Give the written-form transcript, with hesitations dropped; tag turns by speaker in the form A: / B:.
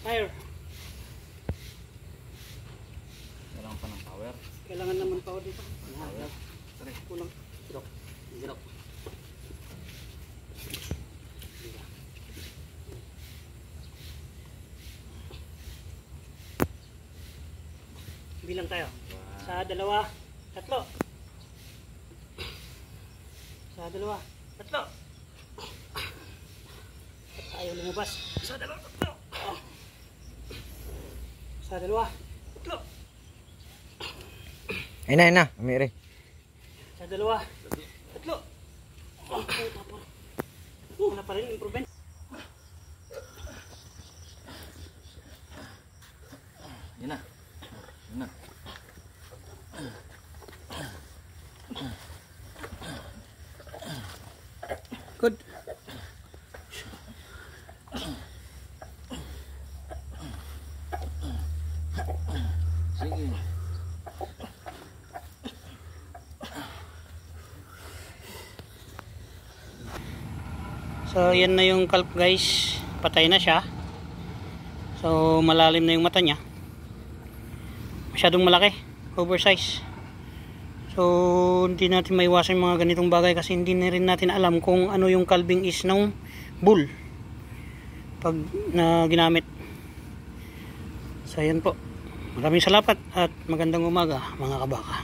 A: Fire.
B: Kailangan pa ng power.
A: Kailangan naman power dito.
B: Power. Tara.
A: Kulang. Sirok. Sirok. Bilang tayo. Sa dalawa, tatlo. Sa dalawa, tatlo. Ayaw lumabas. Sa dalawa, tatlo. Sa dalawa, tatlo.
C: Ayun na, umiri.
A: Sa dalawa, tatlo. Wala pa rin improvement.
B: Yun na. Yun na.
A: Good.
B: Sige.
A: So yan na yung kalp guys, patay na siya. So malalim na yung mata niya, masyadong malaki, oversize. So hindi natin maiwasan yung mga ganitong bagay kasi hindi na rin natin alam kung ano yung calving is ng bull pag na ginamit. So yan po, maraming salamat at magandang umaga mga kabaka.